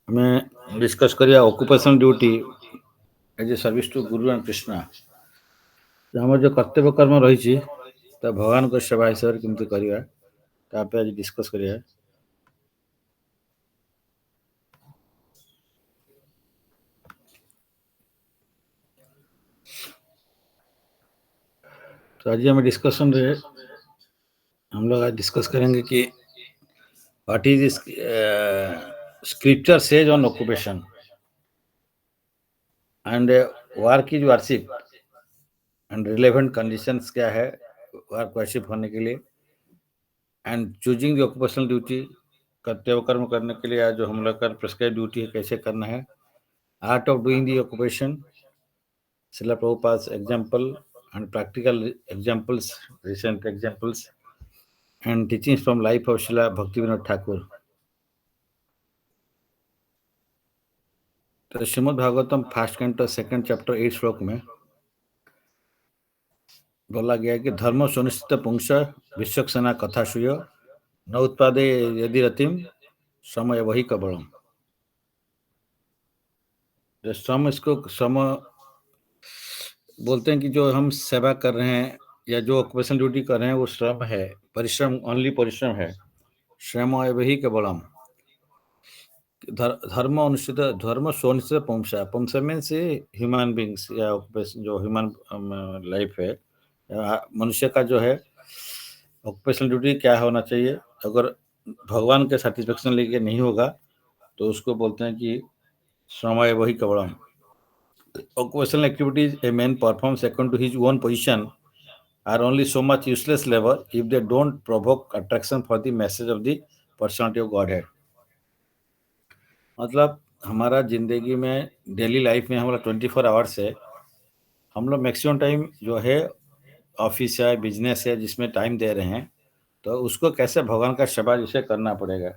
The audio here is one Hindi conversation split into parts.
ଆମେ ଡିସ୍କସ୍ କରିବା occupation duty as a service to guru and Krishna. ଆମର ଯେଉଁ କର୍ତ୍ତବ୍ୟ କର୍ମ ରହିଛି ତା ଭଗବାନଙ୍କ ସେବା ହିସାବରେ କେମିତି କରିବା ତା ପାଇଁ ଆଜି ଡିସ୍କସ୍ କରିବା। तो आज हम डिस्कशन रे हम लोग आज डिस्कस करेंगे कि what is scripture says on occupation and work is worship and relevant conditions क्या है वर्क वर्शिप होने के लिए and choosing the occupational duty कर्तव्य कर्म करने के लिए आज जो हम लोग का प्रिस्क्राइब ड्यूटी है कैसे करना है, art of doing the occupation, Srila Prabhupada's example and practical examples, recent examples, and teachings from life of Srila Bhaktivinoda Thakur. तो Shrimad Bhagavatam first canto second chapter 8 श्लोक में बोला गया कि धर्म सुनिश्चित पुंस विश्वक्षना कथा सुय न उत्पादे यदि रतिम समय वही कबलम। श्रम, इसको श्रम बोलते हैं कि जो हम सेवा कर रहे हैं या जो ऑक्यूपेशन ड्यूटी कर रहे हैं वो श्रम है, परिश्रम, ओनली परिश्रम है। श्रम वही कबलम। धर्म अनुष्ठित, धर्म सुनिश्चित पुंसा, पुंसा मीन्स ह्यूमन बींग्स या जो ह्यूमन लाइफ है, मनुष्य का जो है ऑक्यूपेशनल ड्यूटी क्या होना चाहिए। अगर भगवान के सेटिस्फेक्शन लेके नहीं होगा तो उसको बोलते हैं कि श्रमाय वही कवड़म। Occupational activities a man performs according to his own position are only so much useless labour if they don't provoke attraction for the message of the personality of Godhead. मतलब हमारा ज़िंदगी में डेली लाइफ में हमारा 24 आवर्स है, हम लोग मैक्सिमम टाइम जो है ऑफिस है, बिजनेस है, जिसमें टाइम दे रहे हैं, तो उसको कैसे भगवान का सेवा जिसे करना पड़ेगा।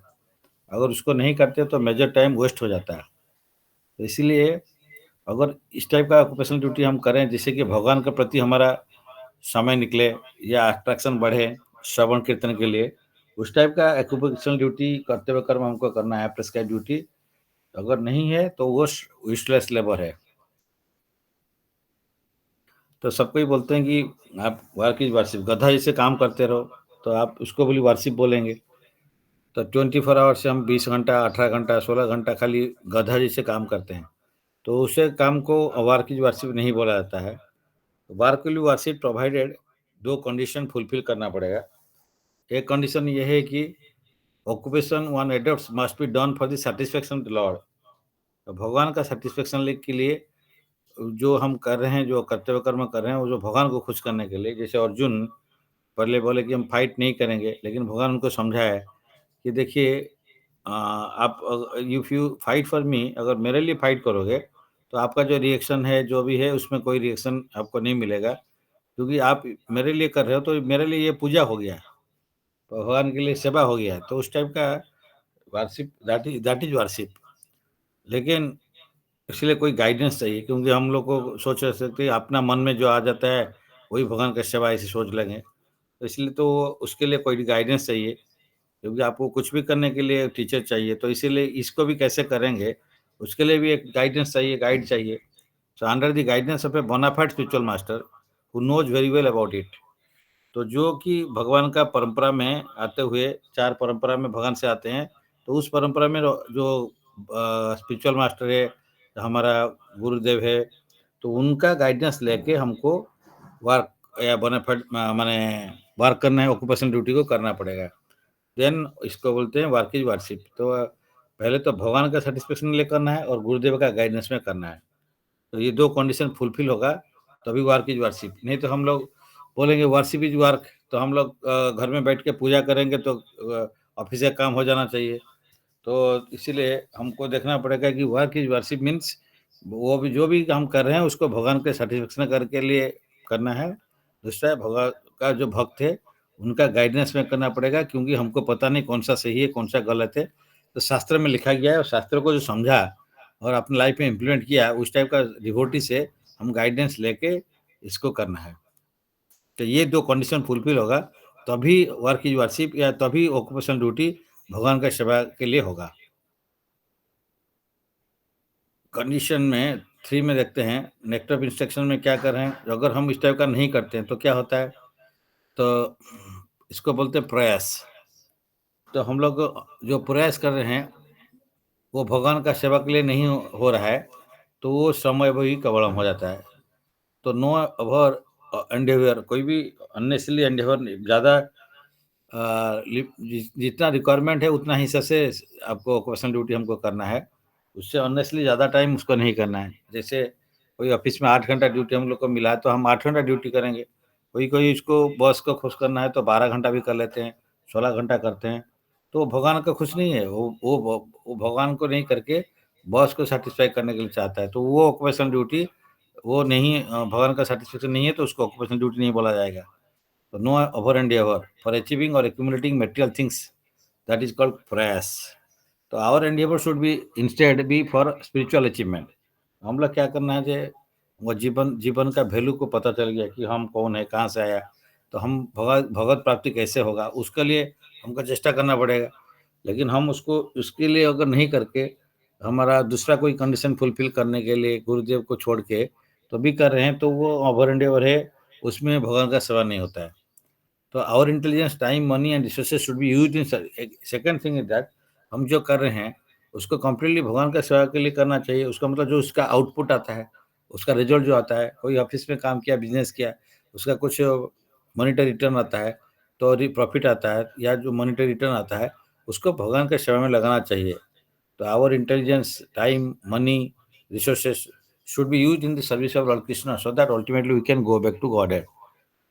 अगर उसको नहीं करते तो मेजर टाइम वेस्ट हो जाता है। तो इसीलिए अगर इस टाइप का ऑक्यूपेशनल ड्यूटी हम करें जिससे कि भगवान के प्रति हमारा समय निकले या अट्रैक्शन बढ़े श्रवण कीर्तन के लिए, उस टाइप का ऑक्यूपेशनल ड्यूटी कर्तव्य कर्म हमको करना है, प्रिस्क्राइब ड्यूटी। अगर नहीं है तो वो यूजलेस लेबर है। तो सबको ही बोलते हैं कि आप वर्क इज वर्शिप, गधा जैसे काम करते रहो, तो आप उसको बोली वर्शिप बोलेंगे। तो 24 आवर्स से हम 20 घंटा, 18 घंटा, 16 घंटा खाली गधा जैसे काम करते हैं, तो उसे काम को वर्क इज वर्शिप नहीं बोला जाता है। वर्क विल वर्शिप प्रोवाइडेड, दो कंडीशन फुलफिल करना पड़ेगा। एक कंडीशन ये है कि occupation one adopts must be done for the satisfaction of the lord. तो भगवान का सेटिस्फेक्शन के लिए जो हम कर रहे हैं, जो कर्तव्य कर्म कर रहे हैं, वो जो भगवान को खुश करने के लिए। जैसे अर्जुन पहले बोले कि हम फाइट नहीं करेंगे, लेकिन भगवान उनको समझाया कि देखिए आप if you fight for me, अगर मेरे लिए फाइट करोगे तो आपका जो रिएक्शन है, जो भी है, उसमें कोई रिएक्शन आपको नहीं मिलेगा, क्योंकि आप मेरे लिए कर रहे हो, तो मेरे लिए ये पूजा हो गया, भगवान के लिए सेवा हो गया। तो उस टाइप का वार्शिप, दैट इज वार्शिप। लेकिन इसलिए कोई गाइडेंस चाहिए, क्योंकि हम लोग को सोच सकते हैं अपना मन में जो आ जाता है वही भगवान का सेवा ऐसे सोच लेंगे। तो इसलिए तो उसके लिए कोई गाइडेंस चाहिए, क्योंकि आपको कुछ भी करने के लिए टीचर चाहिए। तो इसीलिए इसको भी कैसे करेंगे उसके लिए भी एक गाइडेंस चाहिए, गाइड चाहिए। So under the guidance of a bona fide spiritual master who knows very well about it. तो जो कि भगवान का परंपरा में आते हुए, 4 परंपरा में भगवान से आते हैं, तो उस परंपरा में जो स्पिरिचुअल मास्टर है, हमारा गुरुदेव है, तो उनका गाइडेंस लेके हमको वर्क या बोनाफाइड माने वर्क करना है, ऑक्यूपेशन ड्यूटी को करना पड़ेगा। देन इसको बोलते हैं वर्क इज वर्शिप। तो पहले तो भगवान का सेटिस्फेक्शन लिए करना है और गुरुदेव का गाइडेंस में करना है। तो ये 2 कंडीशन फुलफिल होगा तभी वर्क इज वर्शिप। नहीं तो हम लोग बोलेंगे वर्शिप इज वर्क, तो हम लोग घर में बैठ के पूजा करेंगे तो ऑफिस का काम हो जाना चाहिए। तो इसीलिए हमको देखना पड़ेगा कि वर्क इज वर्शिप मीन्स वो भी जो भी हम कर रहे हैं उसको भगवान के सेटिस्फेक्शन करके लिए करना है। दूसरा भगवान का जो भक्त है उनका गाइडेंस में करना पड़ेगा, क्योंकि हमको पता नहीं कौन सा सही है, कौन सा गलत है। तो शास्त्र में लिखा गया है और शास्त्र को जो समझा और अपनी लाइफ में इम्प्लीमेंट किया, उस टाइप का डिवोटी से हम गाइडेंस लेके इसको करना है। तो ये 2 कंडीशन फुलफिल होगा तभी वर्क इज वर्शिप या तभी ऑक्यूपेशन ड्यूटी भगवान का सेवा के लिए होगा। कंडीशन में 3 में देखते हैं, नेक्स्ट ऑफ इंस्ट्रक्शन में क्या कर रहे हैं, अगर हम इस टाइप का नहीं करते हैं तो क्या होता है, तो इसको बोलते हैं प्रयास। तो हम लोग जो प्रयास कर रहे हैं, वो भगवान का सेवा के लिए नहीं हो रहा है, तो वो समय वही कबड़म हो जाता है। तो नो अवर एंडेवर, कोई भी अननेसेसरी एंडेवर ज़्यादा जितना रिक्वायरमेंट है उतना हिस्से से आपको ऑक्यूपेशनल ड्यूटी हमको करना है, उससे अननेसेसरी ज़्यादा टाइम उसको नहीं करना है। जैसे कोई ऑफिस में 8 घंटा ड्यूटी हम लोग को मिला है तो हम 8 घंटा ड्यूटी करेंगे। कोई इसको बॉस को खुश करना है तो 12 घंटा भी कर लेते हैं, 16 घंटा करते हैं। तो वो भगवान का खुश नहीं है, वो भगवान को नहीं करके बॉस को सैटिस्फाई करने के लिए चाहता है। तो वो ऑक्यूपेशनल ड्यूटी वो नहीं, भगवान का सैटिस्फैक्शन नहीं है, तो उसको ऑक्यूपेशनल ड्यूटी नहीं बोला जाएगा। So no over and ever for achieving or accumulating material things, that is called prayas. तो our endeavor should be instead be for spiritual achievement. हम लोग क्या करना है जे वो जीवन जीवन का वैल्यू को पता चल गया कि हम कौन है, कहाँ से आया, तो हम भगवत भगवत प्राप्ति कैसे होगा, उसके लिए हमको चेष्टा करना पड़ेगा। लेकिन हम उसको उसके लिए अगर नहीं करके हमारा दूसरा कोई कंडीशन फुलफिल करने के लिए गुरुदेव को छोड़ के तो भी कर रहे हैं, तो वो ओवर एंडेवर है, उसमें भगवान का सेवा नहीं होता है। तो our intelligence, time, money and resources should be used in second thing is that हम जो कर रहे हैं उसको कंप्लीटली भगवान का सेवा के लिए करना चाहिए। उसका मतलब जो उसका आउटपुट आता है, उसका रिजल्ट जो आता है, कोई ऑफिस में काम किया, बिजनेस किया, उसका कुछ मॉनिटरी रिटर्न आता है, तो प्रॉफिट आता है या जो मॉनिटरी रिटर्न आता है उसको भगवान के सेवा में लगाना चाहिए। तो our intelligence, time, money, resources should be used in the service of Lord Krishna so that ultimately we can go back to God.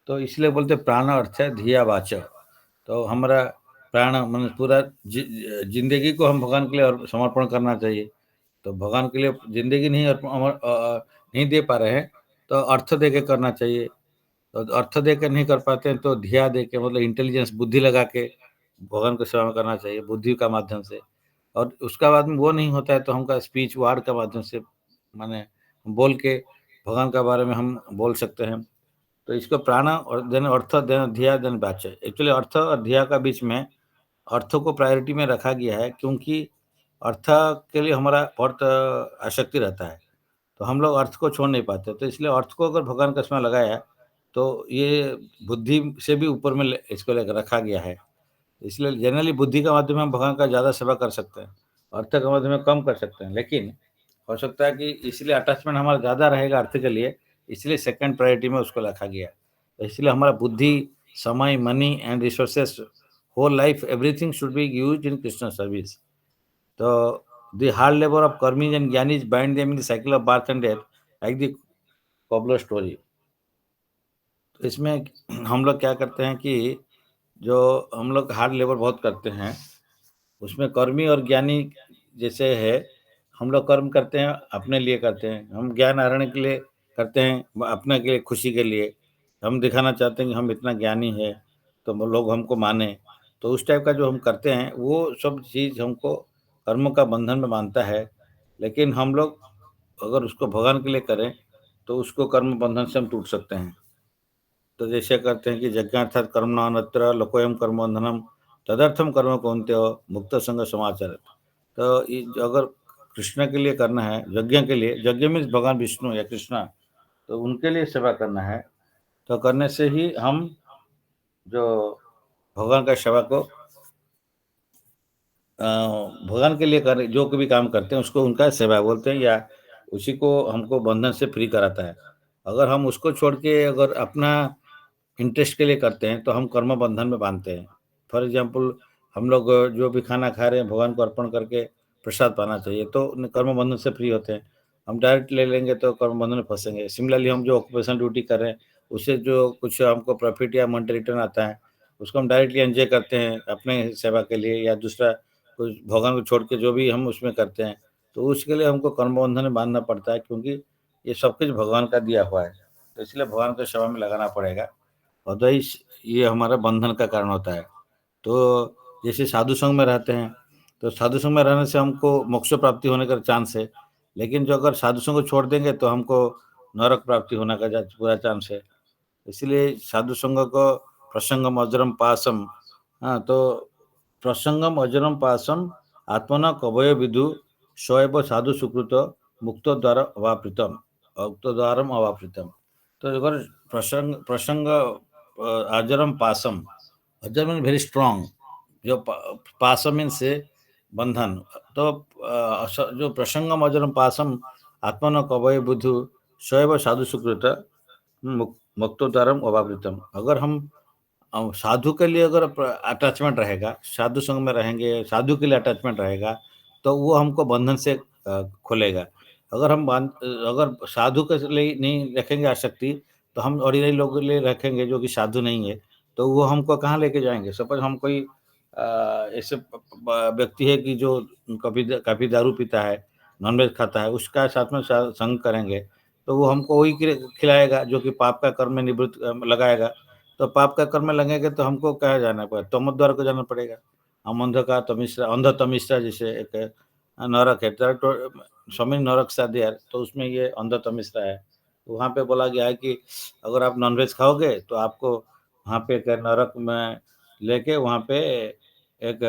तो इसलिए बोलते प्राण अर्थ है धिया वाच। तो हमारा प्राण मन पूरा जिंदगी को हम भगवान के लिए समर्पण करना चाहिए। तो भगवान के लिए जिंदगी नहीं नहीं दे पा रहे हैं तो अर्थ दे के करना चाहिए। तो अर्थ दे के नहीं कर पाते हैं तो धिया दे के, मतलब इंटेलिजेंस, बुद्धि लगा के भगवान को सेवा में करना चाहिए, बुद्धि का माध्यम से। और उसका बाद में वो नहीं होता है तो हमका स्पीच वार्ड का माध्यम से, माने बोल के भगवान के बारे में हम बोल सकते हैं। तो इसको प्राण और देन अर्थ देन धिया देन वाच। एक्चुअली अर्थ और धिया का बीच में अर्थ को प्रायोरिटी में रखा गया है, क्योंकि अर्थ के लिए हमारा बहुत आसक्ति रहता है, तो हम लोग अर्थ को छोड़ नहीं पाते। तो इसलिए अर्थ को अगर भगवान का इसमें लगाया तो ये बुद्धि से भी ऊपर में इसको लेकर रखा गया है। इसलिए जनरली बुद्धि का माध्यम में हम भगवान का ज़्यादा सेवा कर सकते हैं, अर्थ का माध्यम में कम कर सकते हैं। लेकिन हो सकता है कि इसलिए अटैचमेंट हमारा ज़्यादा रहेगा अर्थ के लिए, इसलिए सेकंड प्रायोरिटी में उसको रखा गया। तो इसलिए हमारा बुद्धि, समय, money and resources, whole life, everything should be used in Krishna service. तो the hard labour of karmis and jnanis bind them in the cycle of birth and death like the cobbler story. तो इसमें हम लोग क्या करते हैं कि जो हम लोग हार्ड लेबर बहुत करते हैं, उसमें कर्मी और ज्ञानी जैसे है, हम लोग कर्म करते हैं अपने लिए करते हैं, हम ज्ञान आहरण के लिए करते हैं, अपने के लिए, खुशी के लिए। हम दिखाना चाहते हैं कि हम इतना ज्ञानी है तो वो लोग हमको माने। तो उस टाइप का जो हम करते हैं वो सब चीज़ हमको कर्म का बंधन में बांधता है। लेकिन हम लोग अगर उसको भगवान के लिए करें तो उसको कर्म बंधन से हम टूट सकते हैं। तो जैसे करते हैं कि यज्ञार्थात् कर्मणा अन्यत्र लोकोयम कर्म बंधनम तदर्थम कर्म कौन्तेय मुक्त संग समाचार। तो ये अगर कृष्ण के लिए करना है, यज्ञ के लिए, यज्ञ मीन्स भगवान विष्णु या कृष्णा, तो उनके लिए सेवा करना है, तो करने से ही हम जो भगवान का सेवा को भगवान के लिए कर जो भी काम करते हैं उसको उनका सेवा बोलते हैं, या उसी को हमको बंधन से फ्री कराता है। अगर हम उसको छोड़ के अगर अपना इंटरेस्ट के लिए करते हैं तो हम कर्म बंधन में बांधते हैं। फॉर एग्जांपल हम लोग जो भी खाना खा रहे हैं भगवान को अर्पण करके प्रसाद पाना चाहिए, तो कर्म बंधन से फ्री होते हैं। हम डायरेक्ट ले लेंगे तो कर्म बंधन में फंसेंगे। सिमिलरली हम जो ऑक्यूपेशन ड्यूटी कर रहे हैं उससे जो कुछ हमको प्रॉफिट या मनी रिटर्न आता है उसको हम डायरेक्टली एंजॉय करते हैं अपने सेवा के लिए, या दूसरा कुछ भगवान को छोड़ के जो भी हम उसमें करते हैं तो उसके लिए हमको कर्म बंधन में बांधना पड़ता है, क्योंकि ये सब कुछ भगवान का दिया हुआ है। तो इसलिए भगवान को सेवा में लगाना पड़ेगा। अदरवाइज ये हमारा बंधन का कारण होता है। तो जैसे साधु संघ में रहते हैं तो साधु संघ में रहने से हमको मोक्ष प्राप्ति होने का चांस है। लेकिन जो अगर साधु संघ को छोड़ देंगे तो हमको नरक प्राप्ति होने का पूरा चांस है। इसलिए साधु संघ को प्रसंगम अजरम पासम, हाँ, तो प्रसंगम अजरम पासम आत्मना कवय विदु स्वयं साधु सुकृत मुक्तोद्वार अवाप्रितम, मुक्तोद्वारम अवाप्रितम। तो अगर प्रसंग प्रसंग अजरम पासम, अजर मीन वेरी स्ट्रांग, जो पासम मीन से बंधन, तो जो प्रसंगम अजरम पासम आत्मन कवय बुद्धु शैव साधु सुकृत मुक्तोद्वारम अवाप्रितम। अगर हम साधु के लिए अगर अटैचमेंट रहेगा, साधु संग में रहेंगे, साधु के लिए अटैचमेंट रहेगा, तो वो हमको बंधन से खोलेगा। अगर हम अगर साधु के लिए नहीं रखेंगे आसक्ति, तो हम ऑर्डिनरी लोगों के लिए रखेंगे जो कि साधु नहीं है, तो वो हमको कहाँ लेके जाएंगे। सपोज हम कोई ऐसे व्यक्ति है कि जो कभी दारू पीता है, नॉनवेज खाता है, उसका साथ में संग करेंगे, तो वो हमको वही खिलाएगा जो कि पाप का कर्म में निवृत्त लगाएगा। तो पाप का कर्म में लगेंगे तो हमको कहाँ जाना पड़ेगा, तमोद्वार को जाना पड़ेगा। हम अंधकार तमिश्रा, अंध तमिश्रा जैसे एक नरक है, तो स्वामी नरक सा दिया, तो उसमें ये अंध तमिश्रा है। तो वहाँ पे बोला गया है कि अगर आप नॉनवेज खाओगे तो आपको वहाँ पे एक नरक में लेके वहाँ पे एक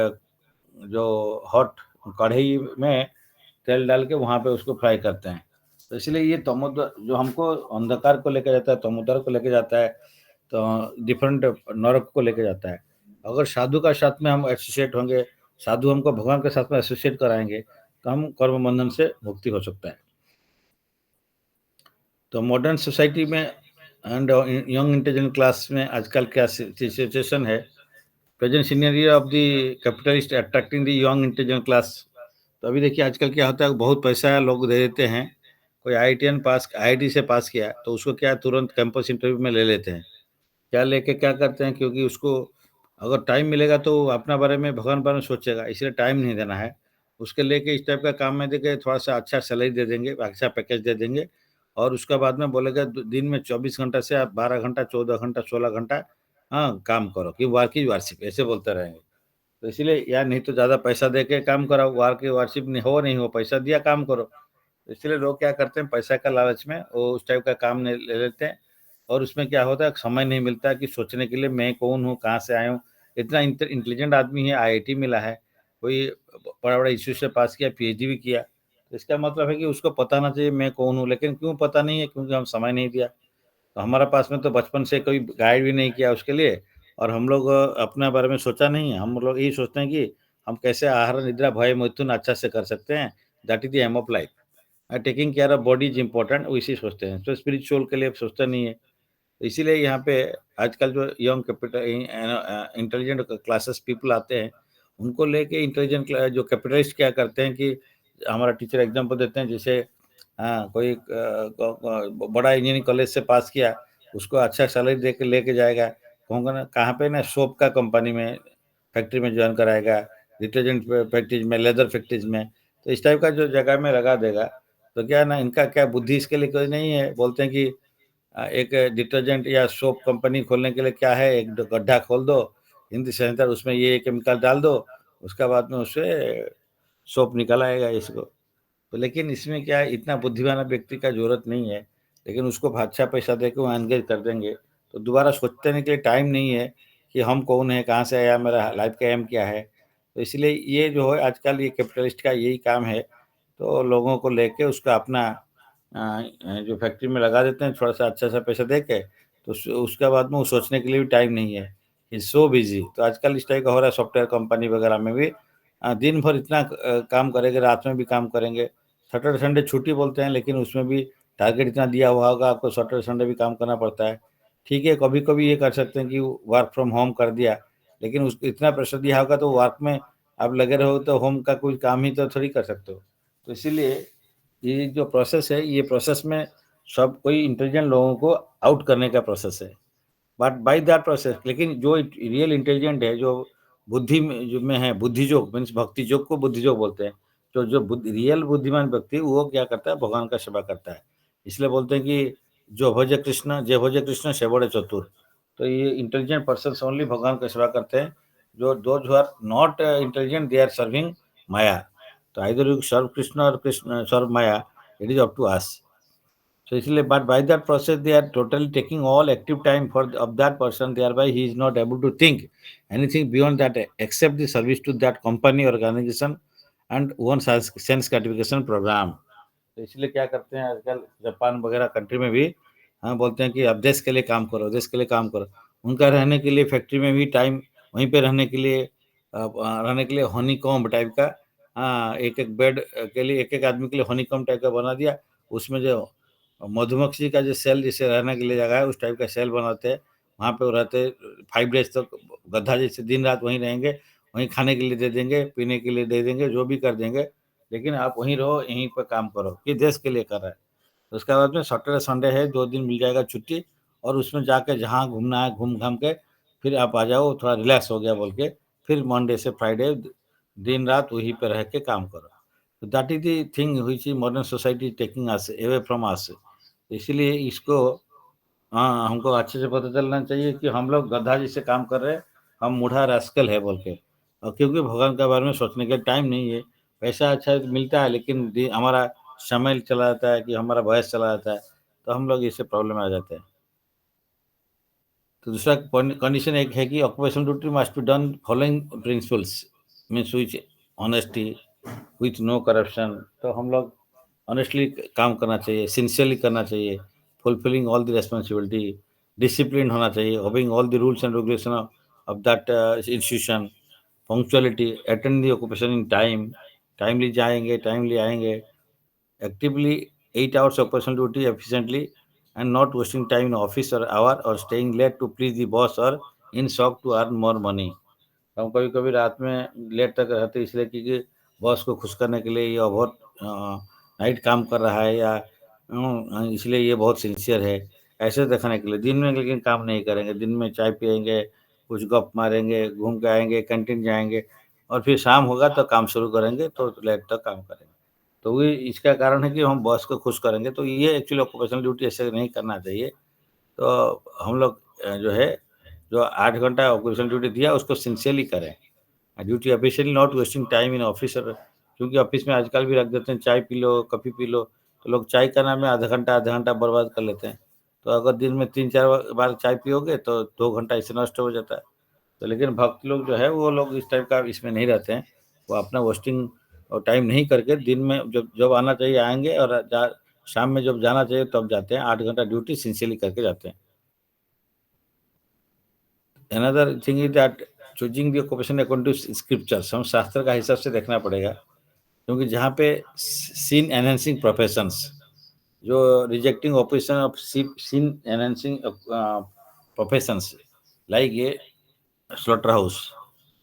जो हॉट कढ़ाई में तेल डाल के वहाँ पे उसको फ्राई करते हैं। तो इसलिए ये तमोद्वार जो हमको अंधकार को लेके जाता है, तमोद्वार को लेके जाता है, तो डिफरेंट नरक को लेके जाता है। अगर साधु का साथ में हम एसोसिएट होंगे, साधु हमको भगवान के साथ में एसोसिएट कराएंगे, तो हम कर्म बंधन से मुक्ति हो सकता है। तो मॉडर्न सोसाइटी में एंड यंग इंटेलिजेंट क्लास में आजकल क्या सिचुएशन है, present scenario of the capitalist attracting the young intelligent class. तो अभी देखिए आजकल क्या होता है, बहुत पैसा लोग दे देते हैं, कोई आईआईटी से पास किया तो उसको क्या तुरंत कैंपस इंटरव्यू में ले लेते हैं। क्या लेके क्या करते हैं, क्योंकि उसको अगर टाइम मिलेगा तो वो अपना बारे में, भगवान बारे में सोचेगा, इसलिए टाइम नहीं देना है। उसके लेके इस टाइप का काम में देके थोड़ा-सा अच्छा सैलरी दे देंगे, अच्छा पैकेज दे देंगे, और उसके बाद में बोलेगा दिन में 24 घंटा से आप 12 घंटा, 14 घंटा, 16 घंटा हाँ, काम करो कि वार की वारशिप ऐसे बोलते रहेंगे। तो इसीलिए यार नहीं तो ज़्यादा पैसा दे के काम कराओ, वार की वारशिप नहीं हो, पैसा दिया काम करो। तो इसलिए लोग क्या करते हैं, पैसा का लालच में वो उस टाइप का काम ले लेते हैं, और उसमें क्या होता है, समय नहीं मिलता है कि सोचने के लिए मैं कौन हूँ, कहाँ से आया हूँ। इतना इंटेलिजेंट आदमी है, आईआईटी मिला है, कोई बड़ा-बड़ा इंस्टीट्यूट से पास किया, पीएचडी भी किया। तो इसका मतलब है कि उसको पता होना चाहिए मैं कौन हूँ, लेकिन क्यों पता नहीं है, क्योंकि हम समय नहीं दिया। तो हमारा पास में तो बचपन से कोई गाइड भी नहीं किया उसके लिए, और हम लोग अपने बारे में सोचा नहीं है। हम लोग यही सोचते हैं कि हम कैसे आहार, निद्रा, भय, मैथुन अच्छा से कर सकते हैं। That is the aim of life. Taking care of body is important, वो इसी सोचते हैं। तो स्पिरिचुअल के लिए सोचते नहीं है। इसीलिए यहाँ पे आजकल जो यंग इंटेलिजेंट क्लासेस पीपल आते हैं, उनको लेके इंटेलिजेंट जो कैपिटलिस्ट क्या करते हैं कि हमारा टीचर एग्जांपल देते हैं, जैसे कोई बड़ा इंजीनियरिंग कॉलेज से पास किया, उसको अच्छा सैलरी दे के लेके जाएगा, कहूँगा ना कहाँ पे ना सोप का कंपनी में, फैक्ट्री में जॉइन कराएगा, डिटर्जेंट फैक्ट्रीज में, लेदर फैक्ट्रीज में। तो इस टाइप का जो जगह में लगा देगा, तो क्या है ना, इनका क्या बुद्धि इसके लिए कोई नहीं है। बोलते हैं कि एक डिटर्जेंट या सोप कंपनी खोलने के लिए क्या है, एक गड्ढा खोल दो हिंदी सेंटर, उसमें ये केमिकल डाल दो, उसके बाद में उससे सोप निकल आएगा इसको। तो लेकिन इसमें क्या है, इतना बुद्धिमान व्यक्ति का ज़रूरत नहीं है, लेकिन उसको अच्छा पैसा देके वो एंगेज कर देंगे, तो दोबारा सोचने के लिए टाइम नहीं है कि हम कौन है, कहाँ से आया, मेरा लाइफ का एम क्या है। तो इसलिए ये जो है आजकल ये कैपिटलिस्ट का यही काम है, तो लोगों को लेके उसका अपना जो फैक्ट्री में लगा देते हैं थोड़ा-सा अच्छा-सा पैसा दे के, तो उसके बाद में वो सोचने के लिए भी टाइम नहीं है। Is so busy. तो आजकल इस टाइप का हो रहा है सॉफ्टवेयर कंपनी वगैरह में भी। दिन भर इतना काम करेंगे, रात में भी काम करेंगे। सैटरडे संडे छुट्टी बोलते हैं, लेकिन उसमें भी टारगेट इतना दिया हुआ होगा, आपको सैटरडे संडे भी काम करना पड़ता है। ठीक है, कभी-कभी ये कर सकते हैं कि वर्क फ्रॉम होम कर दिया, लेकिन उसको इतना प्रेशर दिया होगा तो वर्क में आप लगे रहो तो होम का कोई काम ही तो थोड़ी कर सकते हो। तो इसीलिए ये जो प्रोसेस है, ये प्रोसेस में सब कोई इंटेलिजेंट लोगों को आउट करने का प्रोसेस है। बट बाय दैट प्रोसेस, लेकिन जो रियल इंटेलिजेंट है, जो बुद्धि में है, बुद्धि योग मीन्स भक्ति योग को बुद्धि योग बोलते हैं। तो जो रियल बुद्धिमान व्यक्ति वो क्या करता है, भगवान का सेवा करता है। इसलिए बोलते हैं कि जो भजे कृष्ण, जय भजे कृष्ण से बड़े चतुर। तो ये इंटेलिजेंट पर्सन ओनली भगवान का सेवा करते हैं। जो those who are not intelligent, they are serving maya. तो either you serve Krishna or Krishna serve maya, it is up to us. So इसलिए but by that process they are totally taking all active time for of that person, thereby he is not able to think anything beyond that except the service to that company, organization and one sense gratification program. तो इसलिए क्या करते हैं आजकल जापान वगैरह कंट्री में भी हाँ, बोलते हैं कि आप देश के लिए काम करो, देश के लिए काम करो। उनका रहने के लिए फैक्ट्री में भी टाइम वहीं पे रहने के लिए रहने के लिए हनीकॉम्ब टाइप का एक-एक बेड के लिए एक-एक आदमी के लिए हनीकॉम्ब टाइप का बना दिया। उसमें जो मधुमक्खी का जो सेल जैसे रहने के लिए जगह है, उस टाइप का सेल बनाते हैं। वहाँ पे वो रहते 5 डेज़ तक गधा जैसे दिन-रात वहीं रहेंगे, वहीं खाने के लिए दे देंगे, पीने के लिए दे देंगे, जो भी कर देंगे। लेकिन आप वहीं रहो, यहीं पे काम करो, ये देश के लिए कर रहा है। उसके बाद में सैटरडे संडे है, 2 दिन मिल जाएगा छुट्टी और उसमें जाके जहाँ घूमना है घूम-घाम के फिर आप आ जाओ, थोड़ा रिलैक्स हो गया बोल के, फिर मंडे से फ्राइडे दिन-रात वहीं पे रह के काम करो। तो that is the thing which modern society taking us away from us. इसीलिए इसको हाँ, हमको अच्छे से पता चलना चाहिए कि हम लोग गधा जैसे काम कर रहे हैं, हम मूढ़ा रास्कल है बोल के। और क्योंकि भगवान के बारे में सोचने का टाइम नहीं है। पैसा अच्छा मिलता है लेकिन हमारा समय चला जाता है कि हमारा वयस चला जाता है, तो हम लोग इससे प्रॉब्लम में आ जाते हैं। तो दूसरा कंडीशन एक है कि occupational duty must be done following principles means which honesty with no corruption. तो हम लोग ऑनेस्टली काम करना चाहिए, सिंसियरली करना चाहिए, fulfilling all the responsibility, discipline होना चाहिए, obeying all the rules and regulation of that institution, punctuality, attend the occupation in time, timely जाएँगे, टाइमली आएँगे, actively 8 hours of personal duty efficiently and not wasting time in office or hour or staying late to please the boss or in shop to earn more money। हम कभी-कभी रात में लेट तक रहते हैं इसलिए क्योंकि बॉस को खुश करने के लिए या बहुत नाइट काम कर रहा है या इसलिए ये बहुत सिंसियर है, ऐसे दिखाने के लिए। दिन में लेकिन काम नहीं करेंगे, दिन में चाय पिएँगे, कुछ गप मारेंगे, घूम के आएँगे, कैंटीन जाएँगे और फिर शाम होगा तो काम शुरू करेंगे तो लेट तक काम करेंगे। तो वो इसका कारण है कि हम बॉस को खुश करेंगे, तो ये एक्चुअली ऑक्यूपेशनल ड्यूटी ऐसे नहीं करना चाहिए। तो हम लोग जो है, जो 8 घंटा ऑक्यूपेशनल ड्यूटी दिया उसको सिंसियरली करें। Duty officially not wasting time in office और क्योंकि ऑफिस में आजकल भी रख देते हैं चाय P low, coffee P low, तो लोग चाय का नाम में आधा घंटा बर्बाद कर लेते हैं। तो अगर दिन में 3-4 बार चाय पियोगे तो 2 घंटा इससे नष्ट हो जाता है। तो लेकिन भक्त लोग जो है वो लोग इस टाइप का इसमें नहीं रहते हैं। वो अपना वेस्टिंग टाइम नहीं करके दिन में जब जब आना चाहिए आएँगे और शाम में जब जाना चाहिए तब जाते हैं। 8 घंटा ड्यूटी सिंसियरली करके जाते हैं। Another thing is that choosing the occupation according to scriptures हम शास्त्र का हिसाब से देखना पड़ेगा। क्योंकि जहाँ पे सीन एनहांसिंग प्रोफेशंस जो rejecting operation of sin enhancing professions like ये स्लॉटर हाउस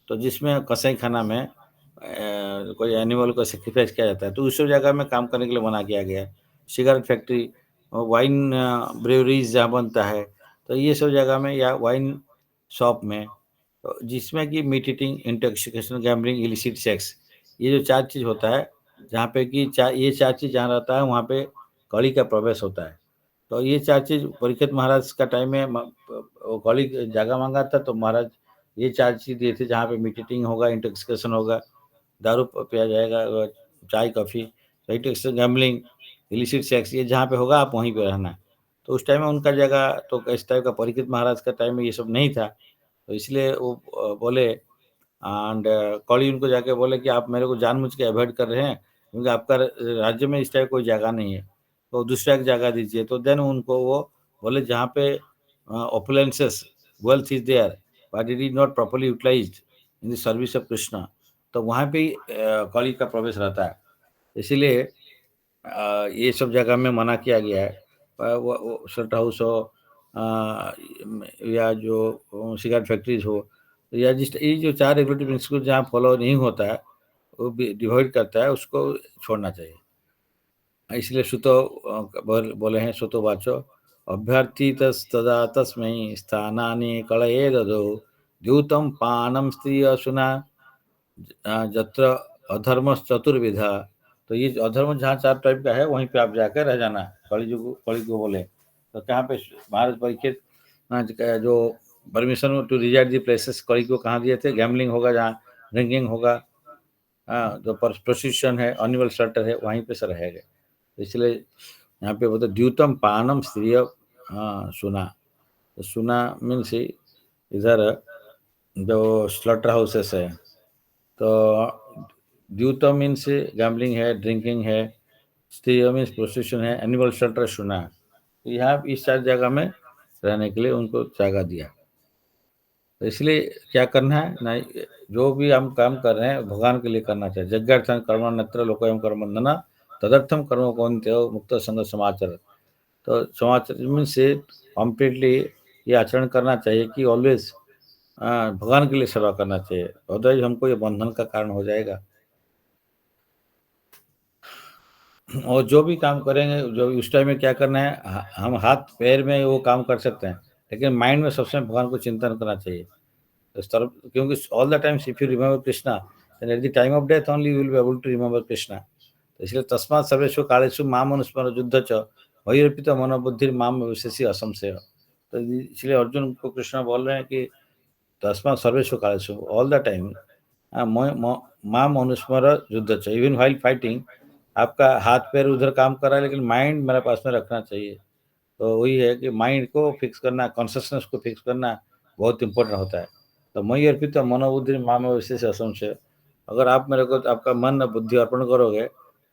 तो जिसमें कसाईखाना में कोई एनिमल को सैक्रिफाइस किया जाता है, तो उस सब जगह में काम करने के लिए मना किया गया है। सिगारेट फैक्ट्री वाइन ब्रेवरीज़ जहाँ बनता है, तो ये सब जगह में या वाइन शॉप में जिसमें कि meat eating, intoxication, gambling, illicit sex ये जो 4 चीज़ होता है, जहाँ पे कि ये 4 चीज़ जहाँ रहता है, वहाँ पे कली का प्रवेश होता है। तो ये 4 चीज़ परीक्षित महाराज का टाइम में वो कली जगह माँगा था, तो महाराज ये 4 चीज़ दिए थे, जहाँ पे मीट ईटिंग होगा, इंटॉक्सिकेशन होगा, दारू पिया जाएगा चाय, coffee, intoxication, gambling, illicit sex ये जहाँ पे होगा, आप वहीं पे रहना। तो उस टाइम में उनका जगह तो इस टाइप का परीक्षित महाराज का टाइम में ये सब नहीं था। तो इसलिए वो बोले एंड कौड़ी उनको जाके बोले कि आप मेरे को जानबूझ के अवॉइड कर रहे हैं, क्योंकि आपका राज्य में इस टाइप कोई जगह नहीं है, तो दूसरा एक जगह दीजिए। तो देन उनको वो बोले जहाँ पे opulences, wealth is there, but it is not properly utilised in the service of Krishna, तो वहाँ पे ही कौड़ी का प्रवेश रहता है। इसीलिए ये सब जगह में मना किया गया है। वो शर्ट हाउस हो या जो सिगारेट फैक्ट्रीज़ हो या जिस ये जो 4 रेगुलेटरी प्रिंसिपल जहाँ फॉलो नहीं होता है, वो भी डिवाइड करता है, उसको छोड़ना चाहिए। इसलिए सुतो बोले हैं सुतो वाचो अभ्यर्थितस्तदा तस्मै स्थानानि कलये ददौ द्यूतं पानं स्त्रियसुना जत्र अधर्म चतुर्विधा। तो ये अधर्म जहाँ 4 टाइप का है वहीं पे आप जाकर रह जाना। कलि को बोले तो कहाँ पे महाराज परीक्षित जो permission to reside the places Kali को कहाँ दिए थे? गैम्बलिंग होगा जहाँ, ड्रिंकिंग होगा, जो प्रोस्टिट्यूशन है, एनिमल शेल्टर है, वहीं पे से रहेगा। तो इसलिए यहाँ पे बोलते द्यूतम पानम स्त्रिय सुना। तो सुना मीन्स इधर जो स्लॉटर हाउसेस है, तो द्यूतम मीन्स गैम्बलिंग है, ड्रिंकिंग है, स्त्रियों में प्रोस्टिट्यूशन है, एनिमल शेल्टर सुना है। तो यहाँ इस 4 जगह में रहने के लिए उनको जगह दिया। तो इसलिए क्या करना है ना, जो भी हम काम कर रहे हैं भगवान के लिए करना चाहिए। यज्ञार्थं कर्मण्यत्र लोकोऽयं कर्मण्यः तदर्थं कर्म कौन्तेय मुक्त संग समाचर। तो समाचर मीन से कम्प्लीटली ये आचरण करना चाहिए कि ऑलवेज भगवान के लिए सेवा करना चाहिए, अदरवाइज हमको ये बंधन का कारण हो जाएगा। और जो भी काम करेंगे, जो उस टाइम में क्या करना है, हम हाथ पैर में वो काम कर सकते हैं, लेकिन माइंड में सबसे भगवान को चिंतन करना चाहिए। इस तरफ, क्योंकि all the times if you remember Krishna, then at the time of death only you will be able to remember Krishna. तो इसलिए तस्मात् सर्वेषु कालेषु माम अनुस्मर युद्ध च वही अर्पित मनोबुद्धि माम विशेषी असंशय। तो इसलिए अर्जुन को कृष्ण बोल रहे हैं कि तस्मात् सर्वेषु कालेषु, ऑल द टाइम माम अनुस्मर युद्ध च, इवन व्हाइल फाइटिंग आपका हाथ पैर उधर काम कर रहा है, लेकिन माइंड मेरे पास में रखना चाहिए। तो वही है कि माइंड को फिक्स करना, कॉन्शसनेस को फिक्स करना बहुत इंपॉर्टेंट होता है। तो मयि अर्पित मनोबुद्धि माम विशेष असंशय, अगर आप मेरे को आपका मन और बुद्धि अर्पण करोगे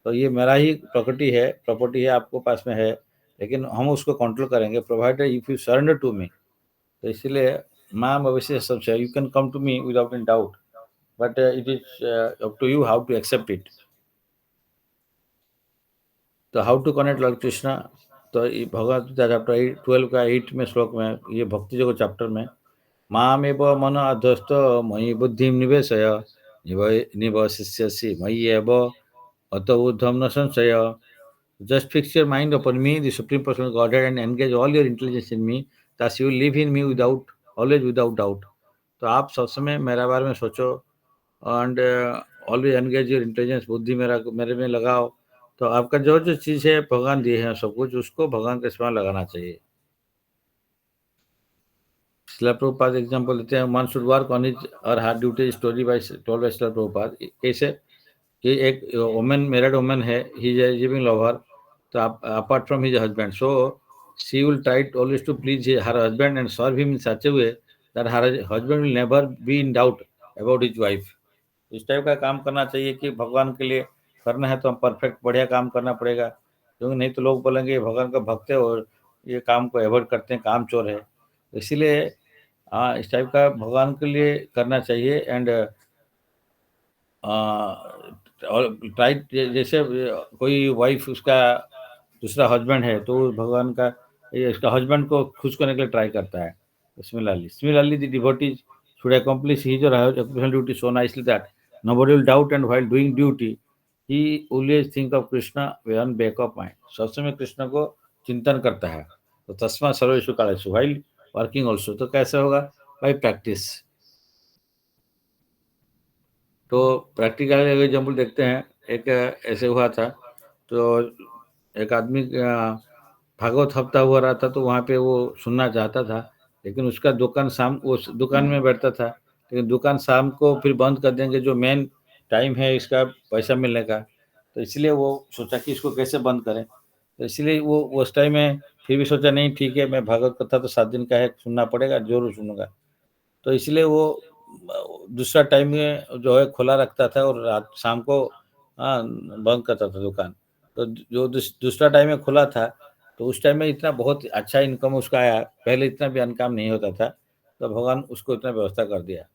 तो ये मेरा ही प्रॉपर्टी है, आपको पास में है, लेकिन हम उसको कंट्रोल करेंगे provided if you surrender to me. तो इसलिए माम विशेष असंशय, you can come to me without any doubt, but it is up to you how to accept it. तो how to connect lord Krishna, तो भगवद गीता चैप्टर 12 का 8 में श्लोक में, ये भक्ति योग चैप्टर में, मामेव मन अध्वस्त मयि बुद्धिं निवेशय निवशिष्यसि मयि एव अत ऊर्ध्वं न संशय। Just fix your mind upon me the supreme personal godhead and engage all your intelligence in me, thus you will live in me without, always without doubt। तो आप सब समय मेरे बारे में सोचो and always engage your intelligence, बुद्धि मेरे में लगाओ। तो आपका जो जो चीज़ है भगवान दिए हैं सब कुछ, उसको भगवान के सेवा लगाना चाहिए। श्रील प्रभुपाद एग्जाम्पल देते हैं, one should work on his or her duty story by told by Srila Prabhupada. कैसे कि एक वुमन, मैरिड वुमन है, he is a living lover, तो apart from his husband, so she will try always to please her husband and serve him in such a way that her husband will never be in doubt about his wife. इस टाइप का काम करना चाहिए कि भगवान के लिए करना है तो हम परफेक्ट बढ़िया काम करना पड़ेगा, क्योंकि नहीं तो लोग बोलेंगे भगवान का भक्त है और ये काम को अवॉइड करते हैं, काम चोर है। इसीलिए हाँ, इस टाइप का भगवान के लिए करना चाहिए। एंड और ट्राई, जैसे कोई वाइफ उसका दूसरा हस्बैंड है तो भगवान का इसका हस्बैंड को खुश करने के लिए ट्राई करता है। Similarly, the devotees should accomplish his or her occupational duty so nicely that nobody will doubt, and while doing duty, he always think of Krishna on back of mind। सब समय कृष्ण को चिंतन करता है। तो तस्मा सर्वेषु कालेषु while working also। तो कैसे होगा? Bye practice. तो प्रैक्टिकल एग्जाम्पल देखते हैं। एक ऐसे हुआ था, तो एक आदमी भागवत हफ्ता हुआ रहा था, तो वहाँ पे वो सुनना चाहता था, लेकिन उसका दुकान शाम, उस दुकान में बैठता था, लेकिन दुकान शाम को फिर बंद कर देंगे, जो मेन टाइम है इसका पैसा मिलने का। तो इसलिए वो सोचा कि इसको कैसे बंद करें। तो इसलिए वो उस टाइम में फिर भी सोचा नहीं ठीक है, मैं भागवत कथा तो 7 दिन का है, सुनना पड़ेगा, जरूर सुनूंगा। तो इसलिए वो दूसरा टाइम में जो है खुला रखता था और रात शाम को बंद करता था दुकान। तो जो दूसरा टाइम में खुला था, तो उस टाइम में इतना बहुत अच्छा इनकम उसका आया, पहले इतना भी इनकम नहीं होता था, तो भगवान उसको इतना व्यवस्था कर दिया।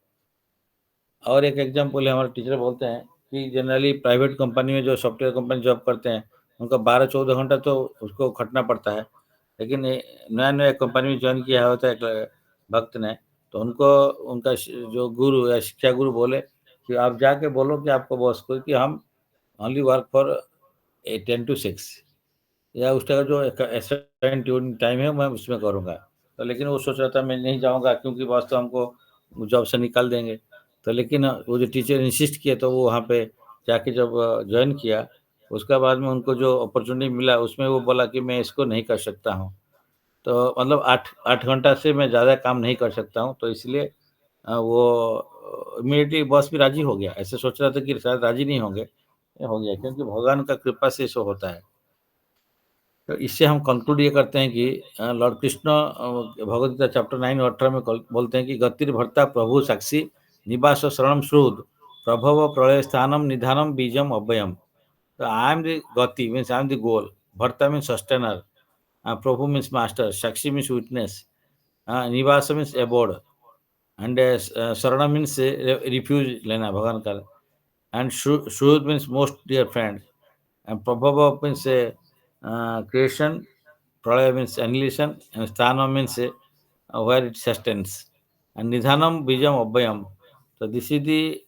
और एक एग्जाम्पल है, हमारे टीचर बोलते हैं कि जनरली प्राइवेट कंपनी में जो सॉफ्टवेयर कंपनी जॉब करते हैं, उनका 12-14 घंटा तो उसको खटना पड़ता है। लेकिन नया-नया कंपनी में जॉइन किया होता है एक भक्त ने, तो उनको उनका जो गुरु या शिक्षा गुरु बोले कि आप जाके बोलो कि आपको बॉस को कि हम ओनली वर्क फॉर 10 to 6, या उस टाइम जो असाइन ट्यून टाइम है मैं उसमें करूँगा। तो लेकिन वो सोच रहा था मैं नहीं जाऊँगा, क्योंकि बॉस तो हमको जॉब से निकाल देंगे। तो लेकिन वो जो टीचर इंसिस्ट किए, तो वो वहाँ पे जाके जब जॉइन किया, उसके बाद में उनको जो अपॉर्च्युनिटी मिला उसमें वो बोला कि मैं इसको नहीं कर सकता हूँ। तो मतलब 8 घंटा से मैं ज़्यादा काम नहीं कर सकता हूँ, तो इसलिए वो इमीडिएटली बॉस भी राज़ी हो गया। ऐसे सोच रहा था कि शायद राज़ी नहीं होंगे, ये हो गया, क्योंकि भगवान का कृपा से ऐसा होता है। तो इससे हम कंक्लूड ये करते हैं कि लॉर्ड कृष्ण भगवद गीता चैप्टर 9 और 18 में बोलते हैं कि गतिर्भर्ता प्रभु साक्षी निवास शरणम श्रुद प्रभव प्रलय स्थानम निधानम बीजम अव्ययम। So I am the Gati, means I am the goal. Bharta means sustainer. Prabhu means master. Shakshi means witness. Nivasa means abode. And Sarana means refuge lena Bhagavan ka. And Shrud means most dear friend. And Prabhava means creation. Pralaya means annihilation. And Sthana means where it sustains. And Nidhanam Bijam Abhayam. So this is the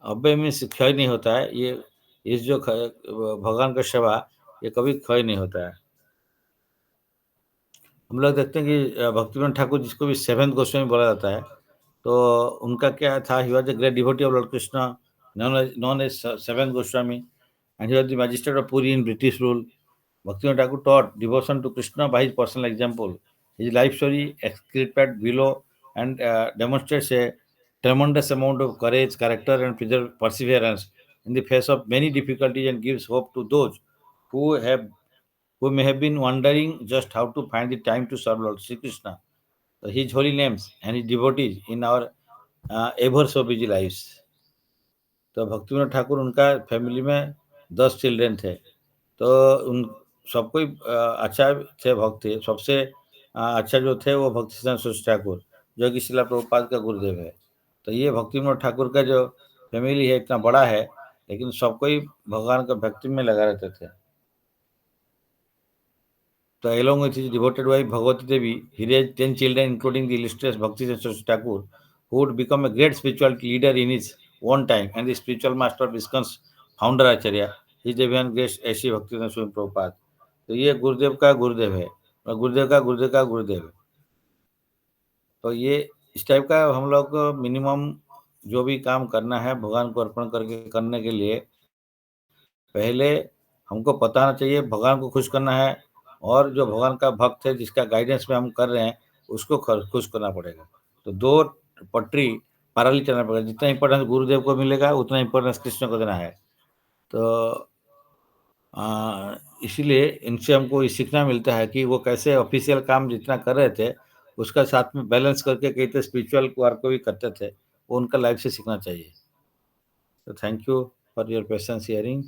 अव्यय में से क्षय नहीं होता है। ये इस जो भगवान का सेवा ये कभी क्षय नहीं होता है। हम लोग देखते हैं कि भक्तिविनोद ठाकुर जिसको भी सेवेंथ गोस्वामी बोला जाता है, तो उनका क्या था, he was a great devotee of lord Krishna, known as seventh Goswami, and he was the magistrate of Puri in British rule. Bhaktivinoda Thakur taught devotion to Krishna by his personal example. His life story, excerpted below, and demonstrates a tremendous amount of courage, character, and perseverance in the face of many difficulties, and gives hope to those who have who may have been wondering just how to find the time to serve Lord Sri Krishna, His holy names, and His devotees in our ever so busy lives. तो भक्तिविनोद ठाकुर उनका फैमिली में 10 चिल्ड्रन थे। तो उन सबको ही अच्छा थे, भक्त थे। सबसे अच्छा जो थे वो भक्ति सिद्धांत सरस्वती ठाकुर, जो कि शिला प्रभुपाद का गुरुदेव है। तो ये भक्तिविनोद ठाकुर का जो फैमिली है इतना बड़ा है, लेकिन सबको ही भगवान का भक्ति में लगा रहते थे। तो along with his devoted wife Bhagavati Devi, he raised 10 children, including the illustrious Bhakti Saraswati Thakur, who would become a great spiritual leader in his own time, and the spiritual master of ISKCON's founder Acharya, his divine grace ऐसी भक्ति स्वयं प्रभुपाद। तो ये गुरुदेव का गुरुदेव है और गुरुदेव का गुरुदेव का गुरुदेव है। तो ये इस टाइप का हम लोग को मिनिमम जो भी काम करना है भगवान को अर्पण करके करने के लिए पहले हमको पता होना चाहिए भगवान को खुश करना है, और जो भगवान का भक्त है जिसका गाइडेंस में हम कर रहे हैं उसको खुश करना पड़ेगा। तो दो पटरी पैरेलल चलना पड़ेगा। जितना इम्पोर्टेंस गुरुदेव को मिलेगा उतना इम्पोर्टेंस कृष्ण को देना है। तो इसीलिए इनसे हमको ये सीखना मिलता है कि वो कैसे ऑफिशियल काम जितना कर रहे थे उसका साथ में बैलेंस करके कई तो स्पिरिचुअल वर्क भी करते थे, वो उनका लाइफ से सीखना चाहिए। तो thank you for your patience hearing.